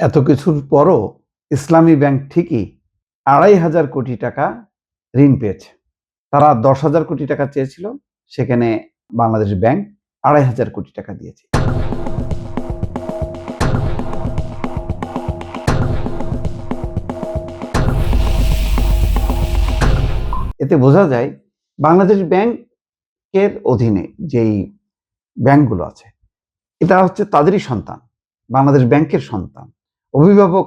এত কিছুর পরও ইসলামী ব্যাংক ঠিকই ২,৫০০ কোটি টাকা ঋণ পেয়েছে। তারা ১০,০০০ কোটি টাকা চেয়েছিল, সেখানে বাংলাদেশ ব্যাংক ২,৫০০ কোটি টাকা দিয়েছে। এতে বোঝা যায় বাংলাদেশ ব্যাংকের অধীনে যেই ব্যাংকগুলো আছে, এটা হচ্ছে তাদেরই সন্তান, বাংলাদেশ ব্যাংকের সন্তান। অভিভাবক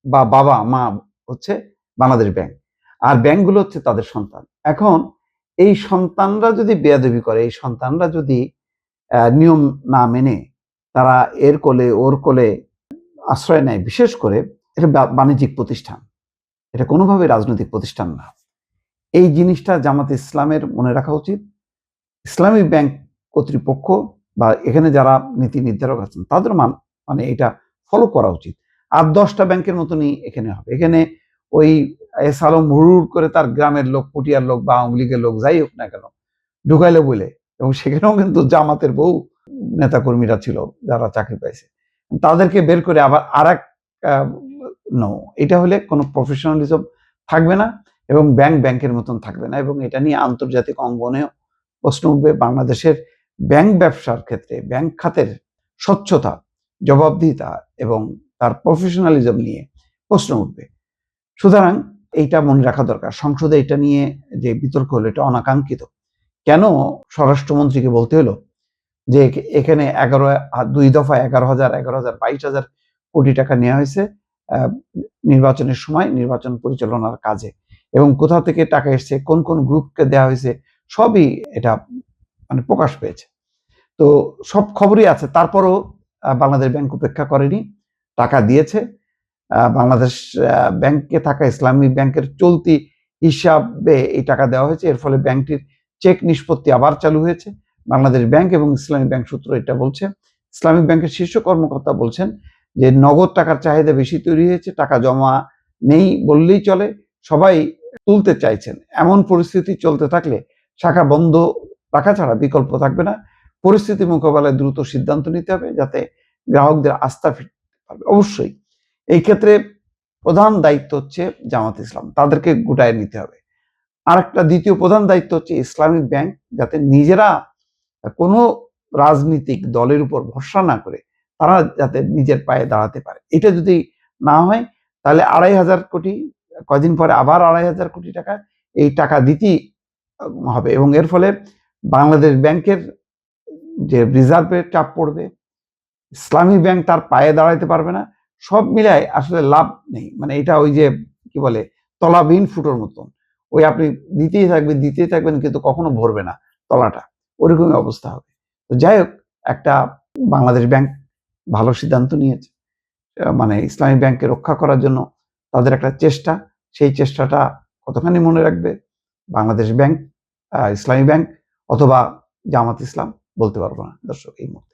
বা বাবা মা হচ্ছে বাংলাদেশ ব্যাংক, আর ব্যাংকগুলো হচ্ছে তাদের সন্তান। এখন এই সন্তানরা যদি বেয়াদবি করে, এই সন্তানরা যদি নিয়ম না মেনে তারা এর কোলে ওর কোলে আশ্রয় নেয়, বিশেষ করে এটা বাণিজ্যিক প্রতিষ্ঠান, এটা কোনোভাবে রাজনৈতিক প্রতিষ্ঠান না। এই জিনিসটা জামাতে ইসলামের মনে রাখা উচিত। ইসলামী ব্যাংক কর্তৃপক্ষ বা এখানে যারা নীতি নির্ধারক আছেন তাদের মানে এটা ফলো করা উচিত। আর 10টা ব্যাংকের মতনই এখানে হবে। এখানে ওই এস আলম হুড় করে তার গ্রামের লোক, পটিয়ার লোক বা আওয়ামী লীগের লোক যাই হোক না কেন ঢুকাইলে বলে, এবং সেখানেও কিন্তু জামাতের বহু নেতাকর্মীরা ছিল যারা চাকরি পাইছে, তাদেরকে বের করে আবার আর এক এটা হলে কোনো প্রফেশনালিজম থাকবে না এবং ব্যাংকের মতন থাকবে না, এবং এটা নিয়ে আন্তর্জাতিক অঙ্গনেও প্রশ্ন উঠবে। বাংলাদেশের ব্যাংক ব্যবসার ক্ষেত্রে ব্যাংক খাতের স্বচ্ছতা, জবাবদিহিতা এবং তার প্রফেশনালিজম নিয়ে প্রশ্ন উঠবে। সুতরাং এইটা মনে রাখা দরকার। সংসদে এটা নিয়ে যে বিতর্ক হলো, এটা অনাকাঙ্ক্ষিত। কেন স্বরাষ্ট্রমন্ত্রীকে বলতে হলো যে এখানে 2 দফা 11,000, 22,000 কোটি টাকা নেওয়া হয়েছে নির্বাচনের সময় নির্বাচন পরিচালনার কাজে, এবং কোথা থেকে টাকা এসছে, কোন কোন গ্রুপকে দেওয়া হয়েছে, সবই এটা মানে প্রকাশ পেয়েছে। তো সব খবরই আছে। তারপরও বাংলাদেশ ব্যাংক উপেক্ষা করেনি, টাকা দিয়েছে। বাংলাদেশ ব্যাংকে থাকা ইসলামী ব্যাংকের চলতি হিসাবে এই টাকা দেওয়া হয়েছে। এর ফলে ব্যাংকটির চেক নিষ্পত্তি আবার চালু হয়েছে। বাংলাদেশ ব্যাংক এবং ইসলামী ব্যাংক সূত্র এটা বলছে। ইসলামী ব্যাংকের শীর্ষ কর্মকর্তা বলছেন যে নগদ টাকার চাহিদা বেশি তৈরি হয়েছে, টাকা জমা নেই বললেই চলে, সবাই তুলতে চাইছেন। এমন পরিস্থিতি চলতে থাকলে শাখা বন্ধ রাখা ছাড়া বিকল্প থাকবে না। পরিস্থিতি মোকাবেলায় দ্রুত সিদ্ধান্ত নিতে হবে যাতে গ্রাহকদের আস্থা ফিরতে পারবে। অবশ্যই এই ক্ষেত্রে প্রধান দায়িত্ব হচ্ছে জামাত ইসলাম, তাদেরকে গুটায় নিতে হবে। আর একটা দ্বিতীয় প্রধান দায়িত্ব হচ্ছে ইসলামিক ব্যাংক যাতে নিজেরা কোনো রাজনৈতিক দলের উপর ভরসা না করে তারা যাতে নিজের পায়ে দাঁড়াতে পারে। এটা যদি না হয় তাহলে ২,৫০০ কোটি, কয়দিন পরে আবার ২,৫০০ কোটি টাকা এই টাকা দিতেই হবে, এবং এর ফলে বাংলাদেশ ব্যাংকের যে রিজার্ভের চাপ পড়বে, ইসলামী ব্যাংক তার পায়ে দাঁড়াতে পারবে না। সব মিলায় আসলে লাভ নেই। মানে এটা ওই যে কি বলে তলাবিহীন ফুটোর মতন, ওই আপনি দিতেই থাকবেন কিন্তু কখনো ভরবে না তলাটা, ওরকমই অবস্থা হবে। তো যাই হোক, একটা বাংলাদেশ ব্যাংক ভালো সিদ্ধান্ত নিয়েছে, মানে ইসলামী ব্যাংককে রক্ষা করার জন্য তাদের একটা চেষ্টা, সেই চেষ্টাটা কতখানি মনে রাখবে বাংলাদেশ ব্যাংক, ইসলামী ব্যাংক অথবা জামাত ইসলাম বলতে পারবো না দর্শক এই মুহূর্তে।